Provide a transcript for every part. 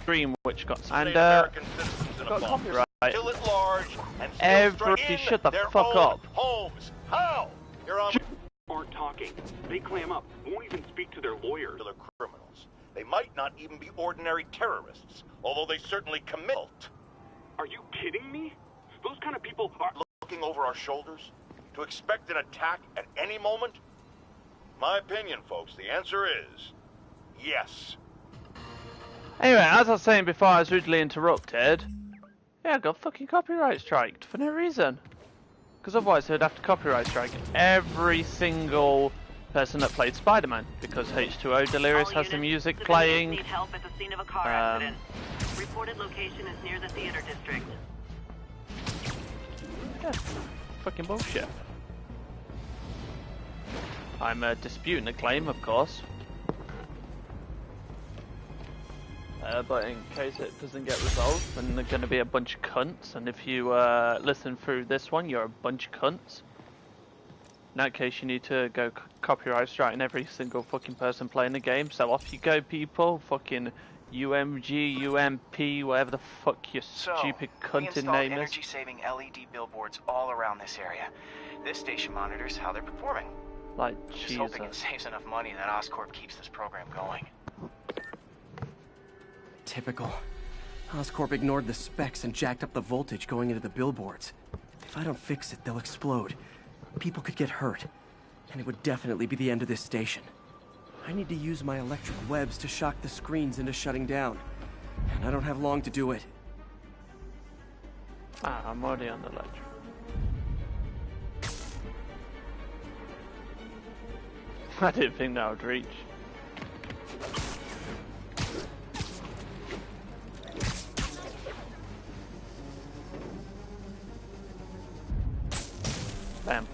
stream which got American citizens in got a copyright. Still at large and still Everybody shut the fuck up. Homes. How? You're on. Aren't talking. They clam up. Won't even speak to their lawyers. They're criminals. They might not even be ordinary terrorists, although they certainly commit. Are you kidding me? Those kind of people are Looking over our shoulders to expect an attack at any moment? My opinion, folks, the answer is yes. Anyway, as I was saying before I was rudely interrupted, yeah, I got fucking copyright striked for no reason. Because otherwise they'd have to copyright strike every single person that played Spider-Man, because H2O Delirious has the music playing. Need help at the scene of a car accident. Reported location is near the theater district. Yeah, fucking bullshit. I'm disputing the claim, of course. But in case it doesn't get resolved, then they're going to be a bunch of cunts, and if you listen through this one, you're a bunch of cunts. In that case, you need to go copyright striking every single fucking person playing the game, so off you go, people. Fucking UMG, UMP, whatever the fuck your stupid cunting name is. Energy-saving LED billboards all around this area. This station monitors how they're performing. Like, Just Jesus. hoping it saves enough money that Oscorp keeps this program going. Typical. Oscorp ignored the specs and jacked up the voltage going into the billboards. If I don't fix it, they'll explode. People could get hurt. And it would definitely be the end of this station. I need to use my electric webs to shock the screens into shutting down. And I don't have long to do it. Ah, I'm already on the ledge. I didn't think that would reach. Bam.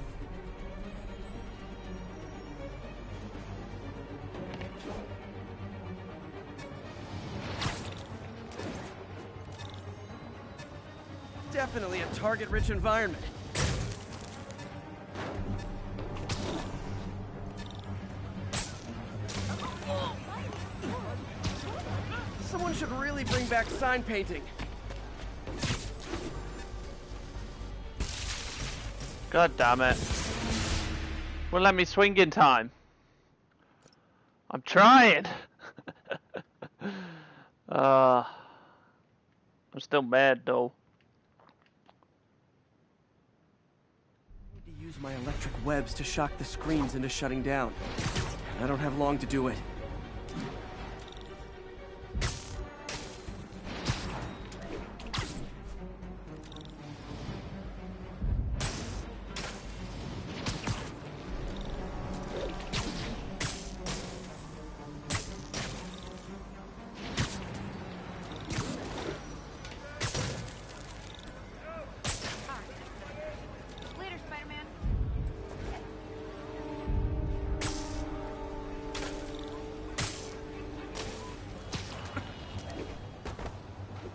Definitely a target-rich environment. Someone should really bring back sign painting. God damn it. Won't let me swing in time. I'm trying. I'm still mad though. I need to use my electric webs to shock the screens into shutting down. And I don't have long to do it.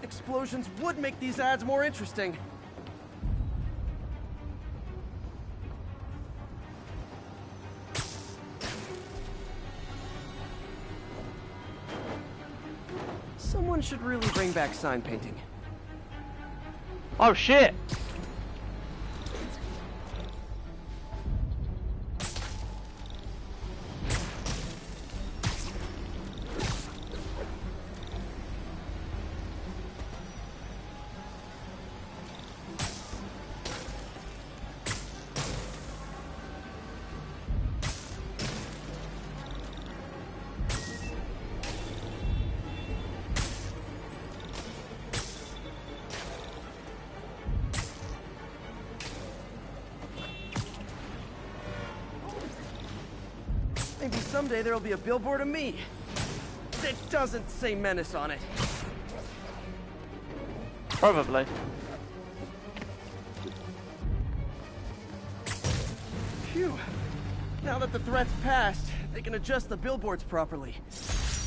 Explosions would make these ads more interesting. Someone should really bring back sign painting. Oh shit! Maybe someday there'll be a billboard of me that doesn't say Menace on it. Probably. Phew. Now that the threat's passed, they can adjust the billboards properly.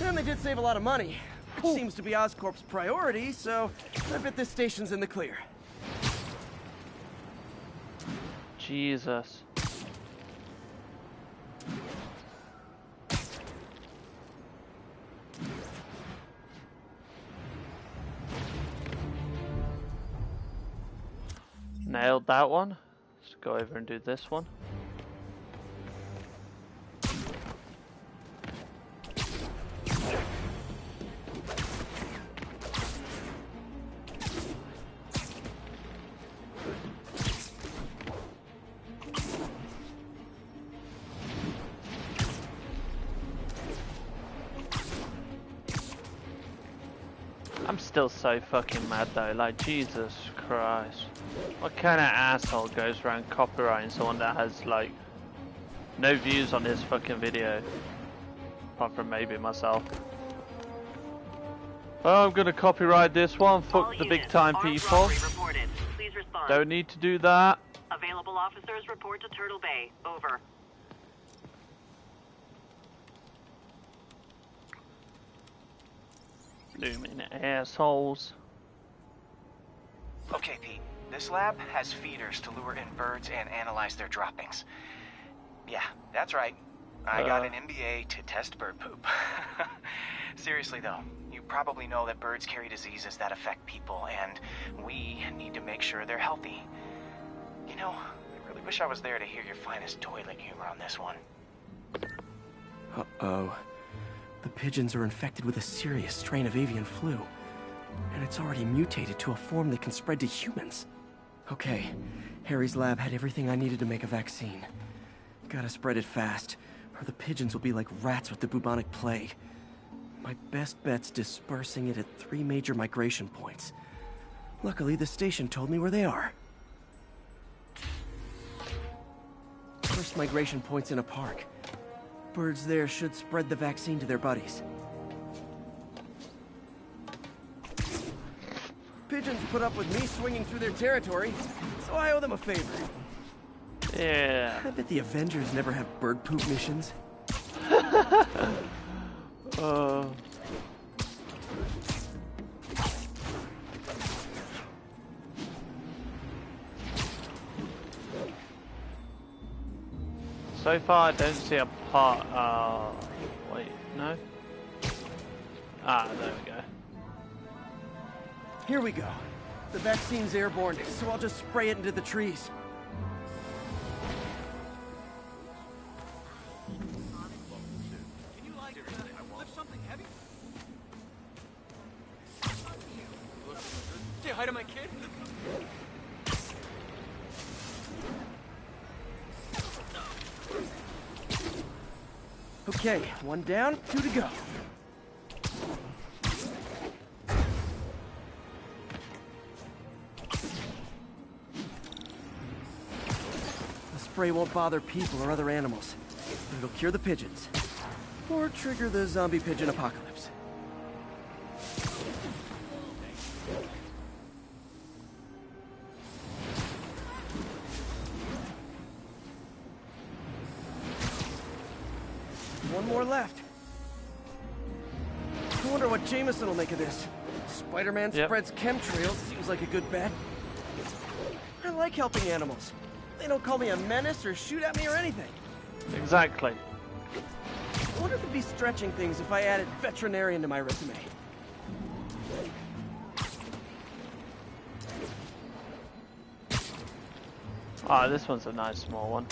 And they did save a lot of money, which seems to be Oscorp's priority, so I bet this station's in the clear. Jesus. Nailed that one. Let's go over and do this one. I'm still so fucking mad though, like Jesus Christ. What kind of asshole goes around copyrighting someone that has like no views on his fucking video? Apart from maybe myself. Oh, I'm gonna copyright this one, fuck the big time people. Please respond. Don't need to do that. Available officers report to Turtle Bay. Over. Blooming assholes. Okay, Pete. This lab has feeders to lure in birds and analyze their droppings. Yeah, that's right. I got an MBA to test bird poop. Seriously though, you probably know that birds carry diseases that affect people, and we need to make sure they're healthy. You know, I really wish I was there to hear your finest toilet humor on this one. Uh-oh. The pigeons are infected with a serious strain of avian flu. And it's already mutated to a form that can spread to humans. Okay, Harry's lab had everything I needed to make a vaccine. Gotta spread it fast, or the pigeons will be like rats with the bubonic plague. My best bet's dispersing it at 3 major migration points. Luckily, the station told me where they are. First migration point's in a park. Birds there should spread the vaccine to their buddies. Pigeons put up with me swinging through their territory, so I owe them a favor. Yeah. I bet the Avengers never have bird poop missions. So far, I don't see a part. Wait, no. Ah, there we go. Here we go. The vaccine's airborne, so I'll just spray it into the trees. Can you lift something heavy? Say hi to my kid. Okay, 1 down, 2 to go. The spray won't bother people or other animals, but it'll cure the pigeons. Or trigger the zombie pigeon apocalypse. One more left. I wonder what Jameson will make of this. Spider-Man spreads chemtrails, seems like a good bet. I like helping animals. They don't call me a menace or shoot at me or anything. Exactly. I wonder if it'd be stretching things if I added veterinarian to my resume. Ah, this one's a nice small one.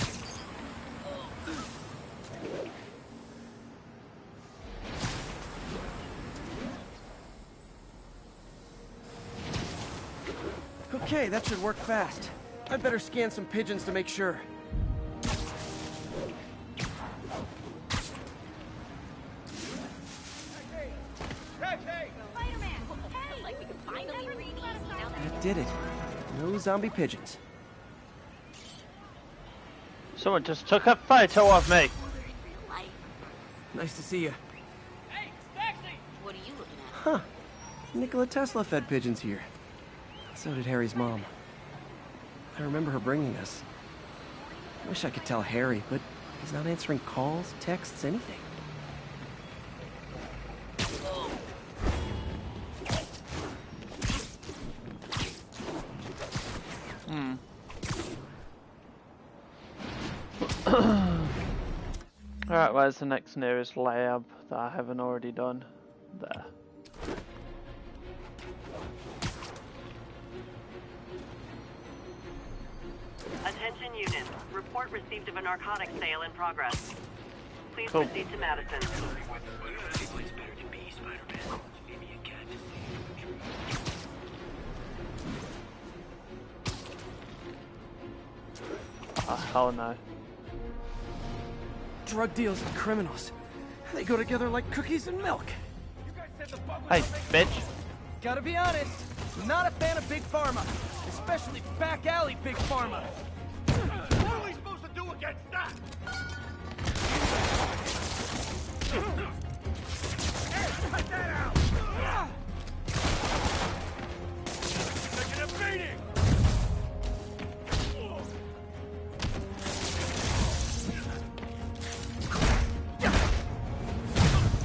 Okay, that should work fast. I'd better scan some pigeons to make sure. That did it. No zombie pigeons. Someone just took a photo of me. Nice to see you. Hey, taxi! What are you looking at? Huh. Nikola Tesla fed pigeons here. So did Harry's mom. I remember her bringing us. I wish I could tell Harry, but he's not answering calls, texts, anything. Alright, where's the next nearest lab that I haven't already done? There. Attention units. Report received of a narcotics sale in progress. Please Cool. proceed to Madison. Oh, hell no. Drug deals and criminals. They go together like cookies and milk. Hey, bitch. Gotta be honest, not a fan of Big Pharma. Especially back alley Big Pharma. What are we supposed to do against that? Hey, cut that out! Taking a beating!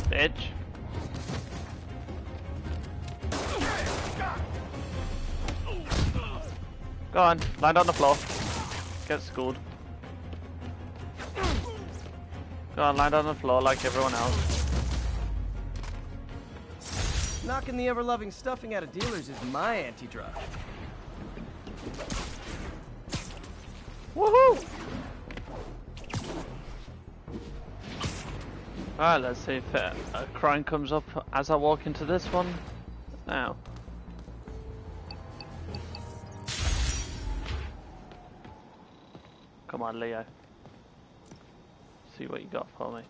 Bitch. Go on, land on the floor. Get schooled. Go on, land on the floor like everyone else. Knocking the ever-loving stuffing out of dealers is my anti-drug. Woohoo! Alright, let's see if a crime comes up as I walk into this one. Now. Come on, Leo. See what you got for me.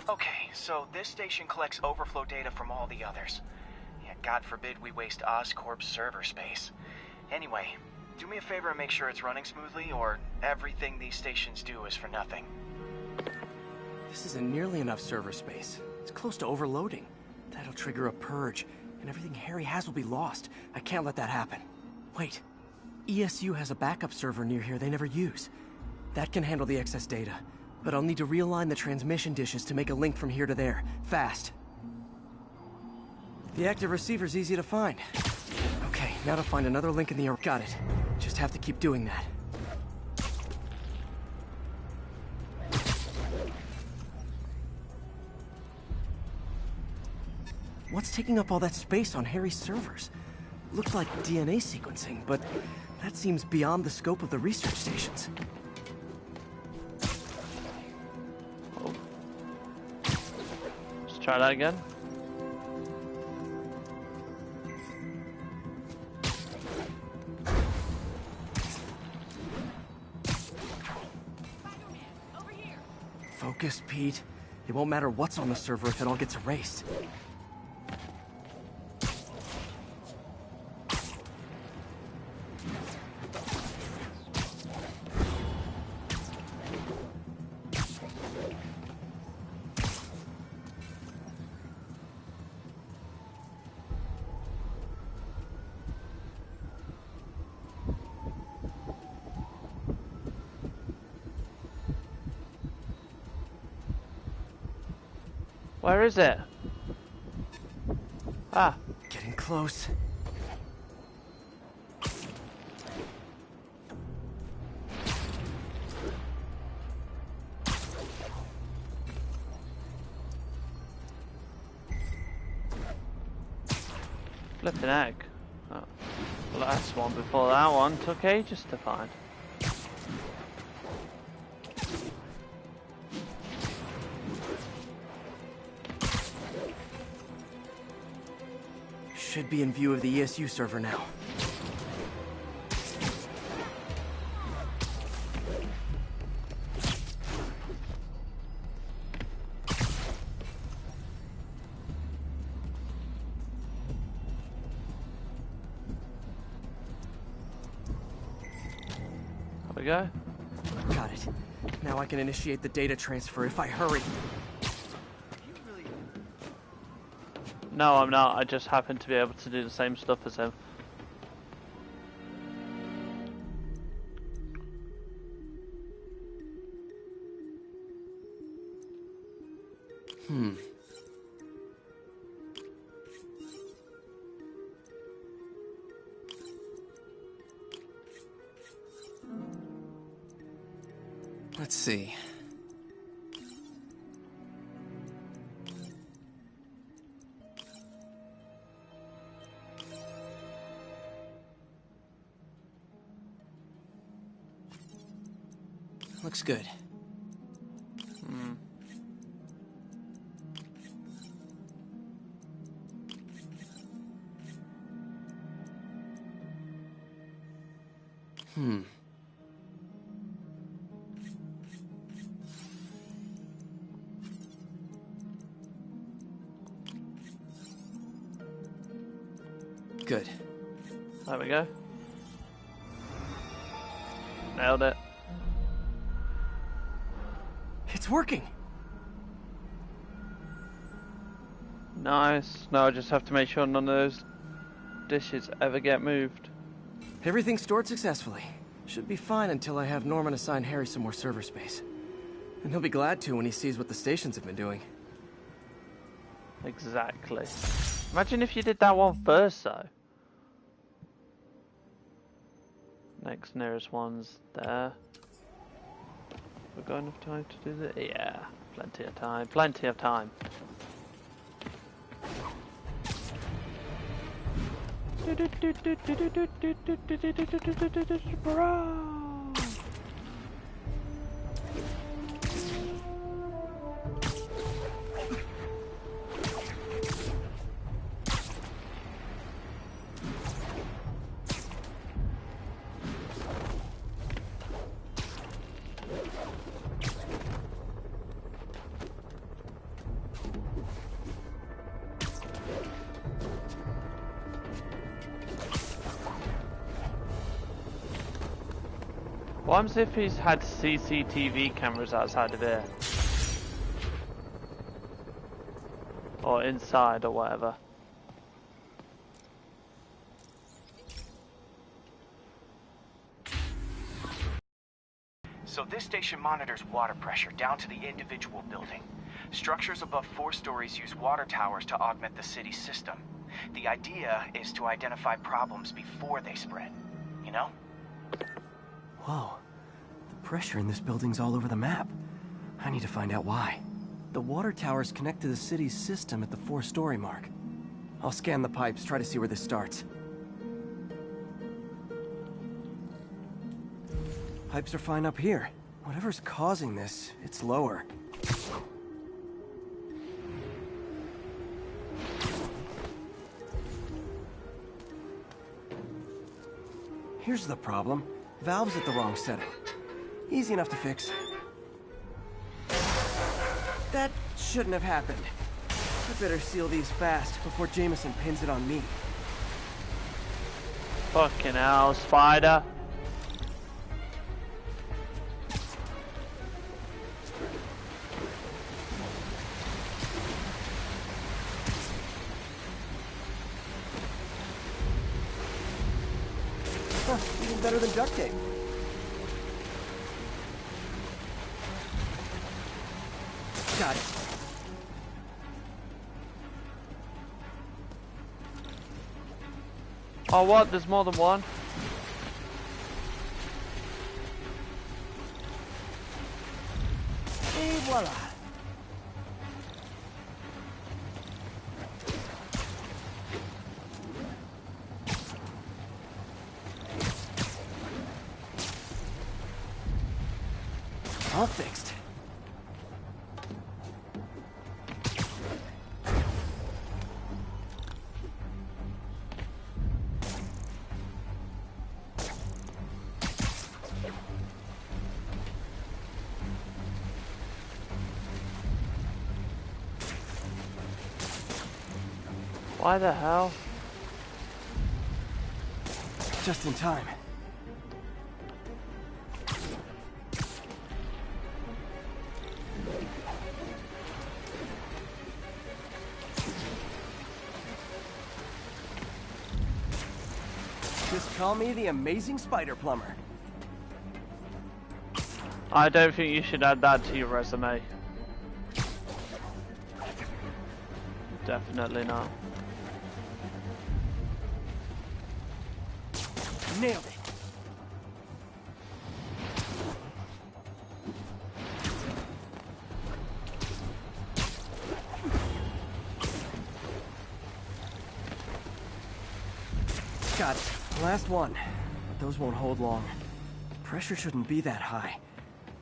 Okay, so this station collects overflow data from all the others. Yeah, God forbid we waste Oscorp's server space. Anyway, do me a favor and make sure it's running smoothly, or everything these stations do is for nothing. This isn't nearly enough server space. It's close to overloading. That'll trigger a purge, and everything Harry has will be lost. I can't let that happen. Wait. ESU has a backup server near here they never use. That can handle the excess data, but I'll need to realign the transmission dishes to make a link from here to there, fast. The active receiver's easy to find. Okay, now to find another link in the... Got it. Just have to keep doing that. What's taking up all that space on Harry's servers? Looks like DNA sequencing, but that seems beyond the scope of the research stations. Oh. Let's try that again. Focus, Pete. It won't matter what's on the server if it all gets erased. Where is it? Ah. Getting close. Flipping egg. Oh. The last one before that one took ages to find. Should be in view of the ESU server now. There we go. Got it. Now I can initiate the data transfer if I hurry. No, I'm not. I just happen to be able to do the same stuff as him. Let's see. Looks good. Good. There we go. Nailed it. It's working. Nice. Now I just have to make sure none of those dishes ever get moved. Everything's stored successfully. Should be fine until I have Norman assign Harry some more server space. And he'll be glad to when he sees what the stations have been doing. Exactly. Imagine if you did that one first, though. Next nearest one's there. We've got enough time to do that? Yeah, plenty of time. Plenty of time. Bro. What happens if he's had CCTV cameras outside of here? Or inside or whatever. So this station monitors water pressure down to the individual building. Structures above 4 stories use water towers to augment the city's system. The idea is to identify problems before they spread, you know? Whoa. The pressure in this building's all over the map. I need to find out why. The water towers connect to the city's system at the 4-story mark. I'll scan the pipes, try to see where this starts. Pipes are fine up here. Whatever's causing this, it's lower. Here's the problem. Valve's at the wrong setting. Easy enough to fix. That shouldn't have happened. I better seal these fast before Jameson pins it on me. Fucking hell, spider. Huh, even better than duct tape. Got it. Oh what? There's more than one? Et voila. All fixed. Why the hell? Just in time. Just call me the amazing spider plumber. I don't think you should add that to your resume. Definitely not. Nailed it. Got it. Last one. Those won't hold long. Pressure shouldn't be that high.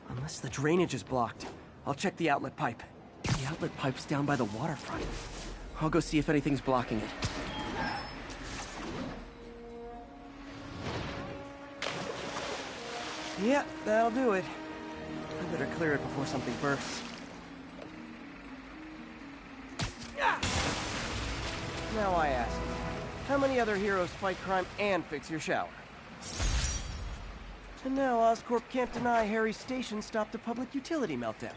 Unless the drainage is blocked. I'll check the outlet pipe. The outlet pipe's down by the waterfront. I'll go see if anything's blocking it. Yeah, that'll do it. I better clear it before something bursts. Now I ask you, how many other heroes fight crime and fix your shower? And now Oscorp can't deny Harry's station stopped a public utility meltdown.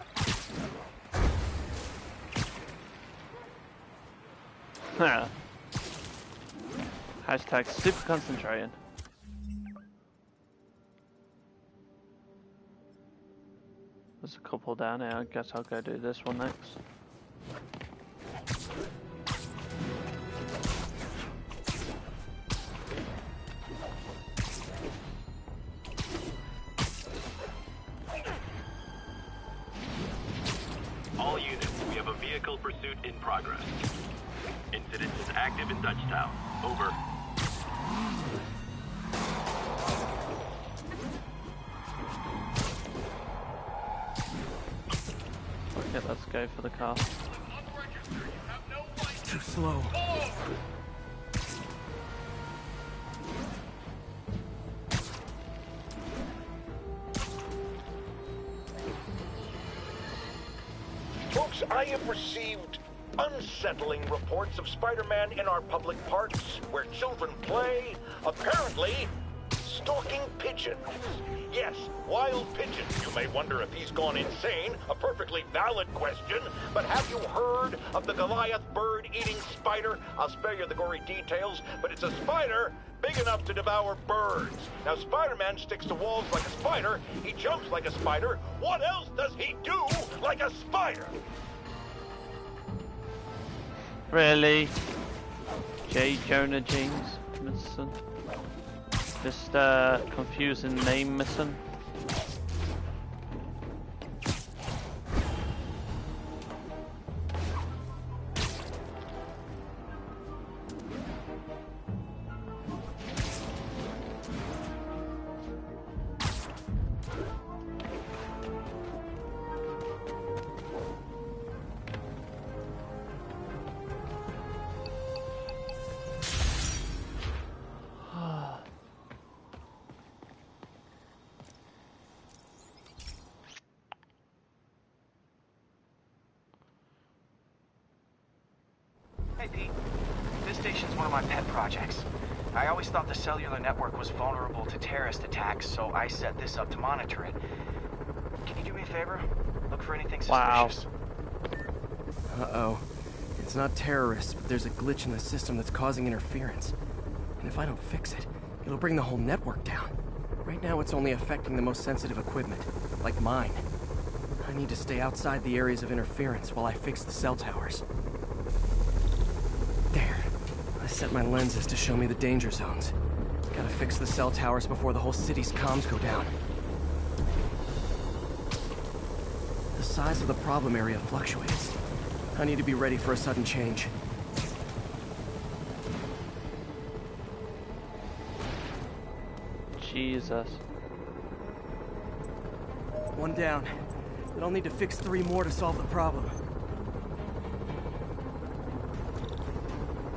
Huh. Hashtag super concentrating. There's a couple down here. I guess I'll go do this one next. All units, we have a vehicle pursuit in progress. Incident is active in Dutchtown. Over. Okay, let's go for the car. Too slow. Folks, I have received unsettling reports of Spider-Man in our public parks, where children play, apparently stalking pigeons. Yes, wild pigeons. You may wonder if he's gone insane, a perfectly valid question, but have you heard of the Goliath bird-eating spider? I'll spare you the gory details, but it's a spider big enough to devour birds. Now, Spider-Man sticks to walls like a spider, he jumps like a spider. What else does he do like a spider? Really? J. Jonah Jameson? Just confusing name missing. Hey, Pete. This station's one of my pet projects. I always thought the cellular network was vulnerable to terrorist attacks, so I set this up to monitor it. Can you do me a favor? Look for anything suspicious. Wow. Uh-oh. It's not terrorists, but there's a glitch in the system that's causing interference. And if I don't fix it, it'll bring the whole network down. Right now, it's only affecting the most sensitive equipment, like mine. I need to stay outside the areas of interference while I fix the cell towers. There. I set my lenses to show me the danger zones. Gotta fix the cell towers before the whole city's comms go down. The size of the problem area fluctuates. I need to be ready for a sudden change. Jesus. One down. But I'll need to fix 3 more to solve the problem.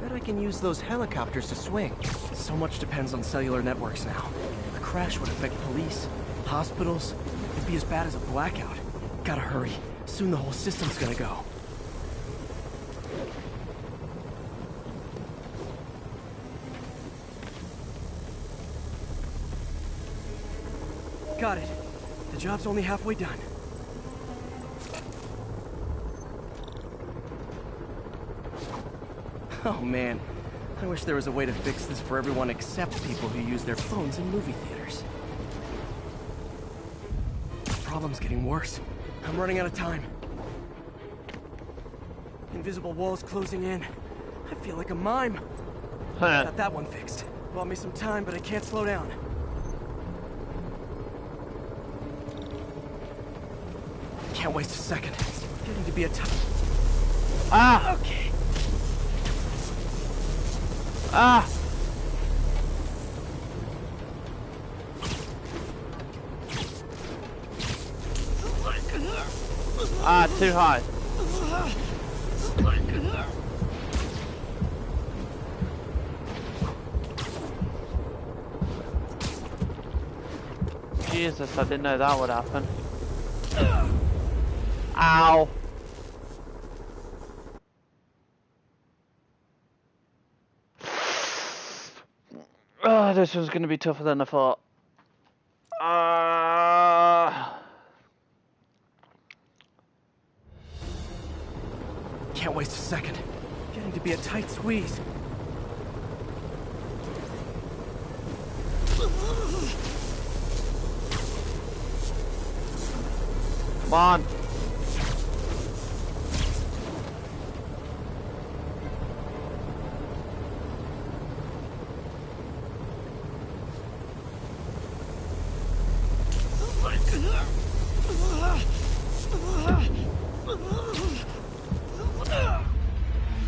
Bet I can use those helicopters to swing. So much depends on cellular networks now. A crash would affect police, hospitals. It'd be as bad as a blackout. Gotta hurry. Soon the whole system's gonna go. Got it. The job's only halfway done. Oh man, I wish there was a way to fix this for everyone except people who use their phones in movie theaters. The problem's getting worse. I'm running out of time. Invisible walls closing in. I feel like a mime. Got that one fixed. Bought me some time, but I can't slow down. Can't waste a second. Getting to be a tough. Ah! Okay. Ah! Ah, too high. Jesus, I didn't know that would happen. Ow! Oh, this was going to be tougher than I thought. Can't waste a second. Getting to be a tight squeeze. Come on.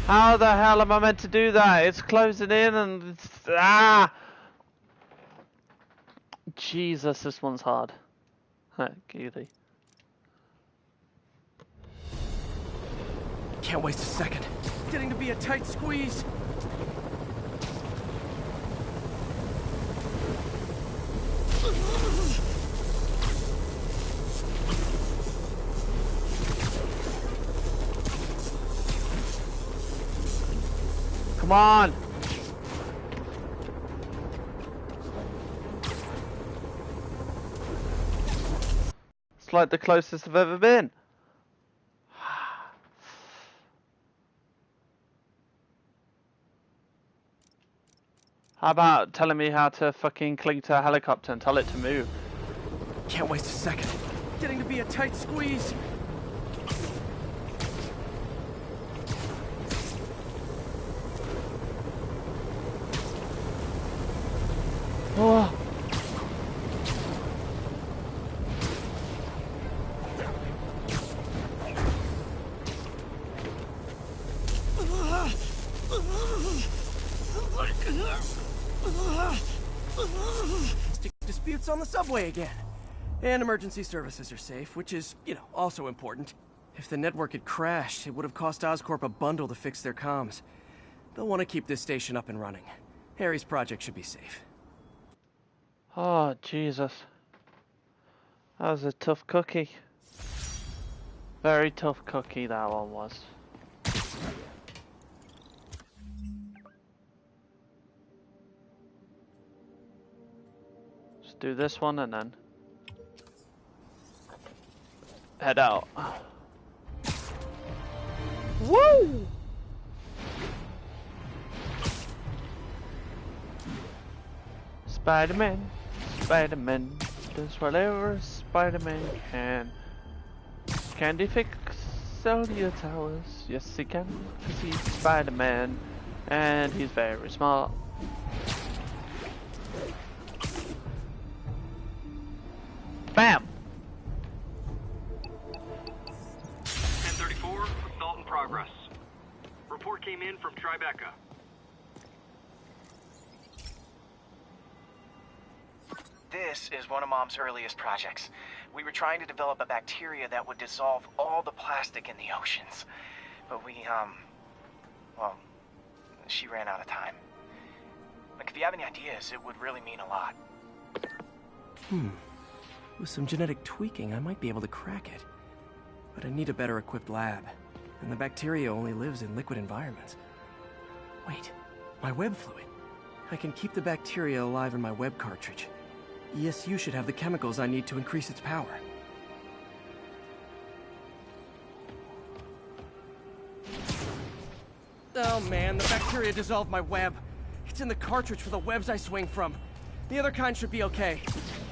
How the hell am I meant to do that? It's closing in and it's, ah! Jesus, this one's hard. Giddy. Can't waste a second. Getting to be a tight squeeze. Come on! It's like the closest I've ever been. How about telling me how to fucking cling to a helicopter and tell it to move? Can't waste a second. Getting to be a tight squeeze. Oh. Disputes on the subway again. And emergency services are safe, which is, you know, also important. If the network had crashed, it would have cost Oscorp a bundle to fix their comms. They'll want to keep this station up and running. Harry's project should be safe. Oh, Jesus. That was a tough cookie. Very tough cookie that one was. Just do this one and then head out. Woo! Spider-Man. Spider-Man does whatever Spider-Man can. Can he fix all your towers? Yes, he can, because he's Spider-Man, and he's very smart. Bam! 1034, assault in progress. Report came in from Tribeca. This is one of Mom's earliest projects. We were trying to develop a bacteria that would dissolve all the plastic in the oceans. But well, she ran out of time. Like, if you have any ideas, it would really mean a lot. With some genetic tweaking, I might be able to crack it. But I need a better equipped lab. And the bacteria only lives in liquid environments. Wait, my web fluid. I can keep the bacteria alive in my web cartridge. ESU should have the chemicals I need to increase its power. Oh man, the bacteria dissolved my web. It's in the cartridge for the webs I swing from. The other kind should be okay.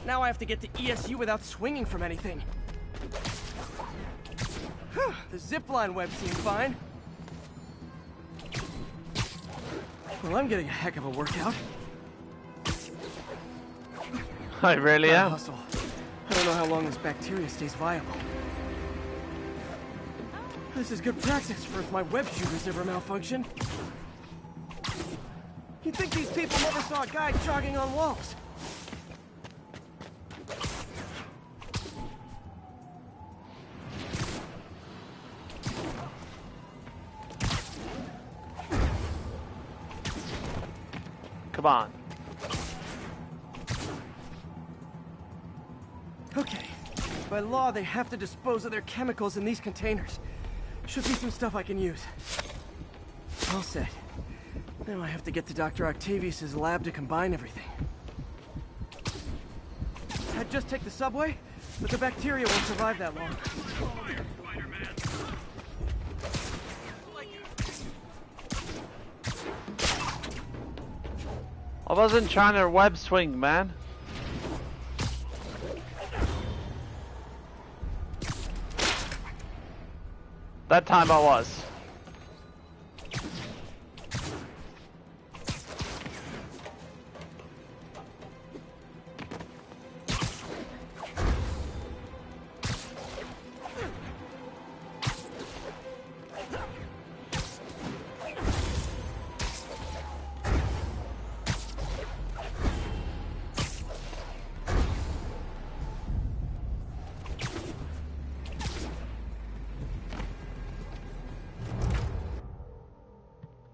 Now I have to get to ESU without swinging from anything. The zipline web seems fine. Well, I'm getting a heck of a workout. I really am. Hustle. I don't know how long this bacteria stays viable. This is good practice for if my web shooters ever malfunction. You'd think these people never saw a guy jogging on walls. Come on. Okay. By law, they have to dispose of their chemicals in these containers. Should be some stuff I can use. All set. Now I have to get to Dr. Octavius's lab to combine everything. I'd just take the subway, but the bacteria won't survive that long. I wasn't trying to web swing, man. That time I was.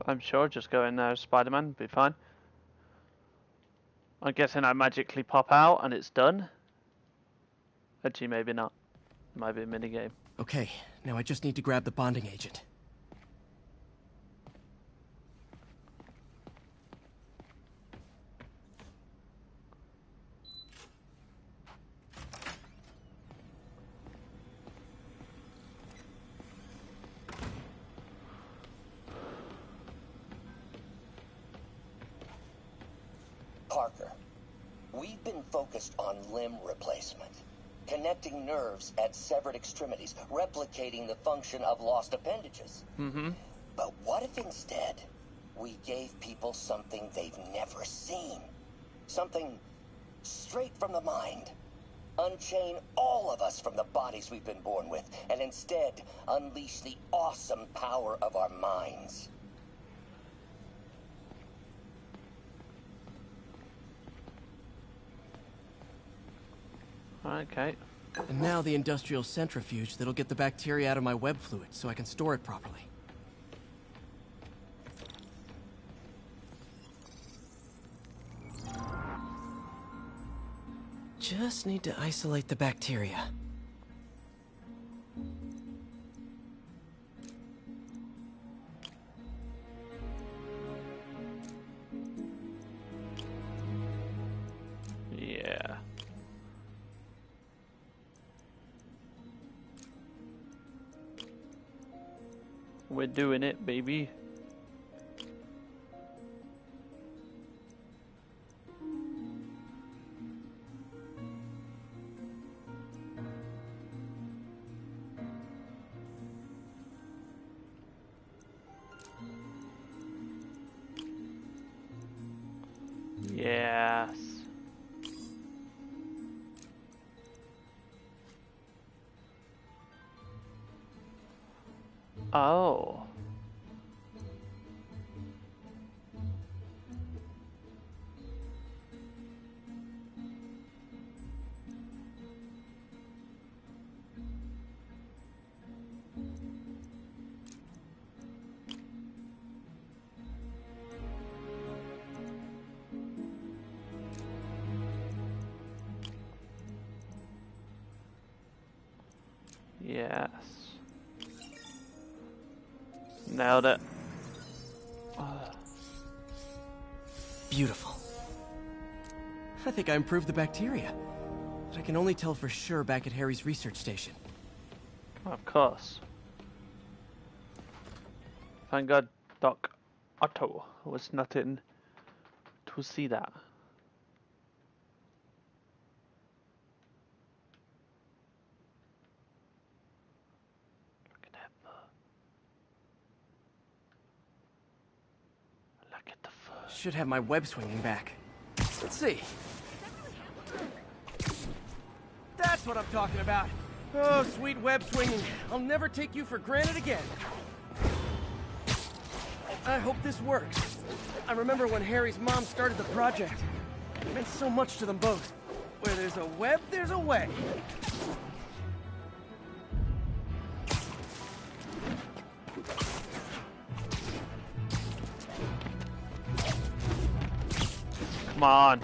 I'm sure, just go in there as Spider-Man, be fine. I'm guessing I magically pop out and it's done. Actually, maybe not. It might be a minigame. Okay, now I just need to grab the bonding agent. Parker, we've been focused on limb replacement, connecting nerves at severed extremities, replicating the function of lost appendages. But what if instead we gave people something they've never seen? Something straight from the mind. Unchain all of us from the bodies we've been born with, and instead unleash the awesome power of our minds. Okay. And now the industrial centrifuge that'll get the bacteria out of my web fluid so I can store it properly. Just need to isolate the bacteria. Yeah. We're doing it, baby. Yes. Oh. Yes. Nailed it. Beautiful. I think I improved the bacteria. But I can only tell for sure back at Harry's research station. Of course. Thank God Doc Otto was not in to see that. Look at the fur. Should have my web swinging back. Let's see. That's what I'm talking about. Oh, sweet web swinging. I'll never take you for granted again. I hope this works. I remember when Harry's mom started the project. It meant so much to them both. Where there's a web, there's a way. Come on.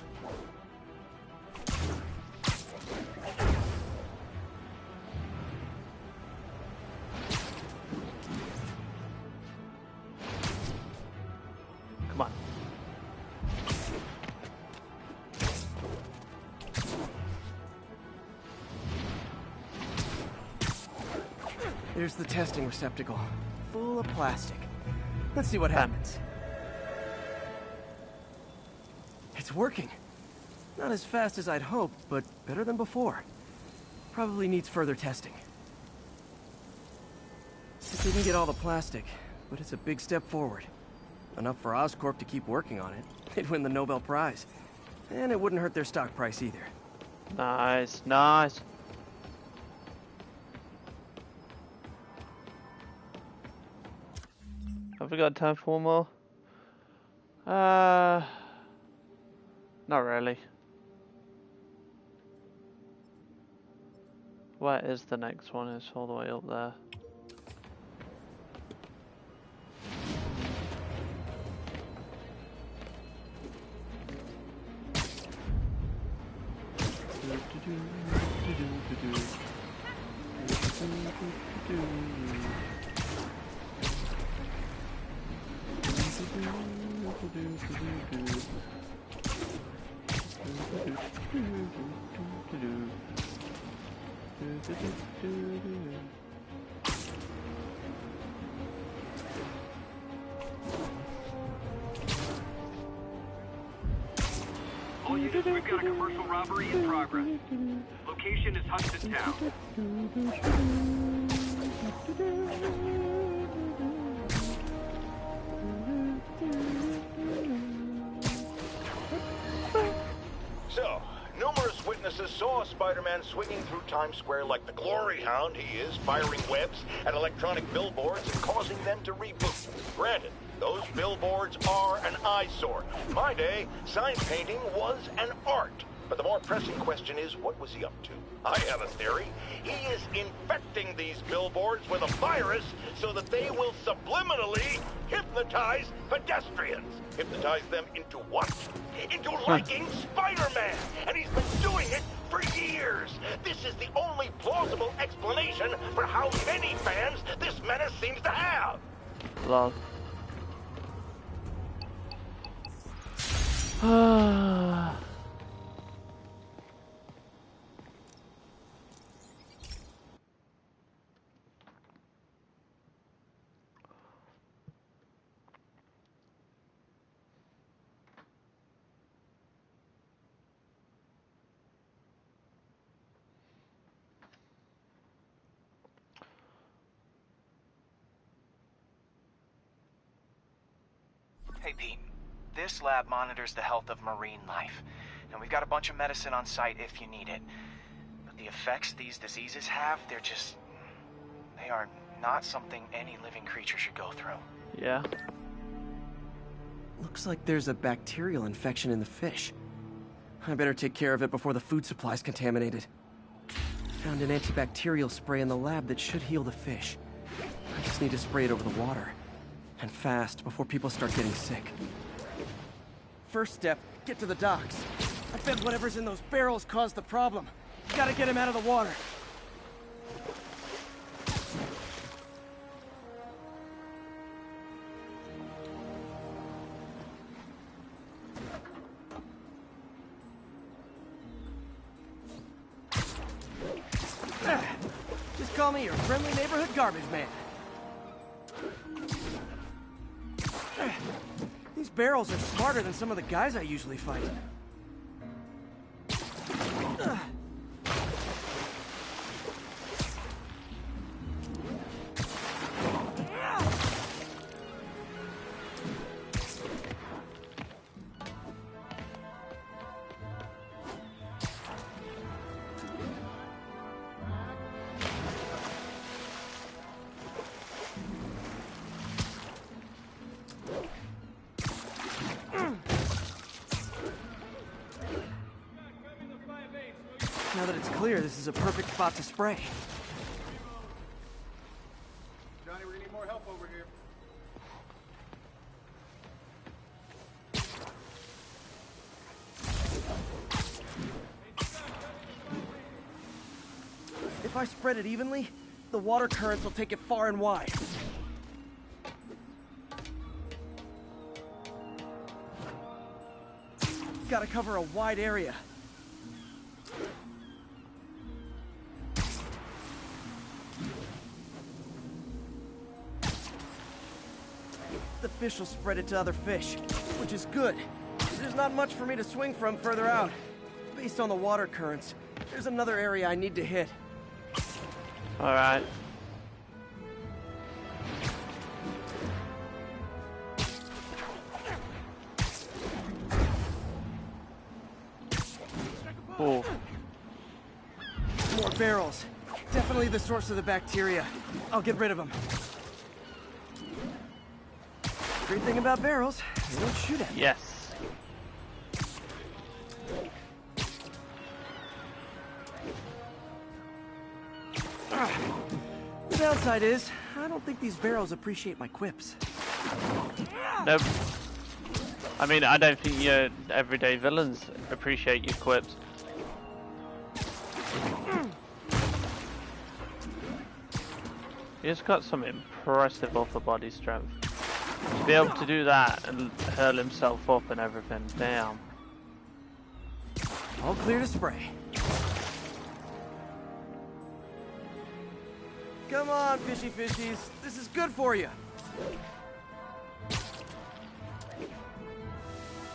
Come on. There's the testing receptacle, full of plastic. Let's see what happens. It's working. Not as fast as I'd hoped, but better than before. Probably needs further testing. It didn't get all the plastic, but it's a big step forward. Enough for Oscorp to keep working on it. They'd win the Nobel Prize. And it wouldn't hurt their stock price either. Nice, nice. Have we got time for more? Not really. Where is the next one? It's all the way up there. All units, we've got a commercial robbery in progress. Location is Hudson Town. So, numerous witnesses saw Spider-Man swinging through Times Square like the glory hound he is, firing webs at electronic billboards and causing them to reboot. Granted, those billboards are an eyesore. In my day, sign painting was an art. But the more pressing question is, what was he up to? I have a theory. He is infecting these billboards with a virus so that they will subliminally hypnotize pedestrians. Hypnotize them into what? Into liking Spider-Man! And he's been doing it for years! This is the only plausible explanation for how many fans this menace seems to have! Lol. Hey, Pete. This lab monitors the health of marine life, and we've got a bunch of medicine on site if you need it. But the effects these diseases have, they are not something any living creature should go through. Yeah. Looks like there's a bacterial infection in the fish. I better take care of it before the food supply's contaminated. Found an antibacterial spray in the lab that should heal the fish. I just need to spray it over the water. And fast, before people start getting sick. First step, get to the docks. I bet whatever's in those barrels caused the problem. Gotta get him out of the water. Just call me your friendly neighborhood garbage man. These barrels are smarter than some of the guys I usually fight. Now that it's clear, this is a perfect spot to spray. Johnny, we're gonna need more help over here. I spread it evenly, the water currents will take it far and wide. Gotta cover a wide area. The fish will spread it to other fish, which is good. There's not much for me to swing from further out. Based on the water currents, there's another area I need to hit. Alright. Oh. More barrels. Definitely the source of the bacteria. I'll get rid of them. Great thing about barrels, they don't shoot at me. Yes. The downside is, I don't think these barrels appreciate my quips. Nope. I mean, I don't think your everyday villains appreciate your quips. He's got some impressive upper body strength. To be able to do that and hurl himself up and everything, damn. All clear to spray. Come on, fishy fishies. This is good for you.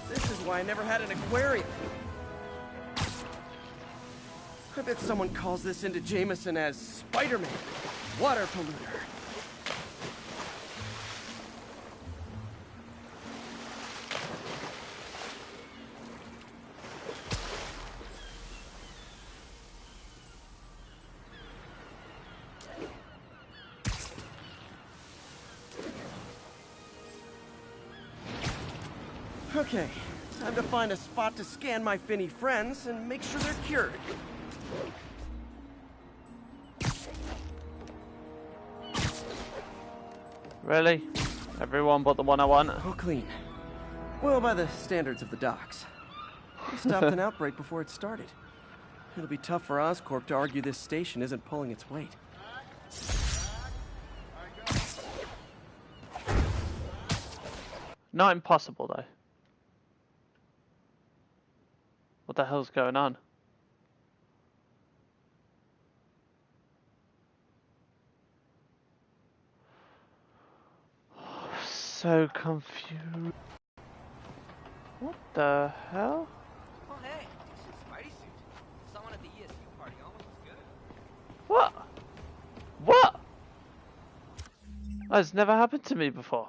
This is why I never had an aquarium. I bet someone calls this into Jameson as Spider-Man, water polluter. Okay, time to find a spot to scan my finny friends and make sure they're cured. Really? Everyone but the one I want? All clean. Well, by the standards of the docks. We stopped an outbreak before it started. It'll be tough for Oscorp to argue this station isn't pulling its weight. Not impossible, though. What the hell's going on? So confused. What the hell? Oh, hey, decent Spidey suit. Someone at the ESU party almost was good. What? What? That's never happened to me before.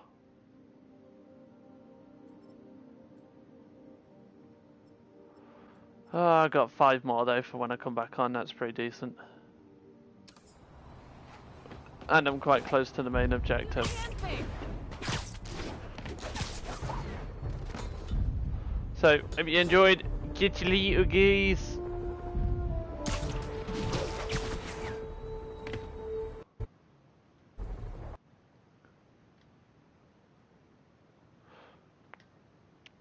Oh, I got 5 more though for when I come back on. That's pretty decent. And I'm quite close to the main objective. So, if you enjoyed, get your little geese.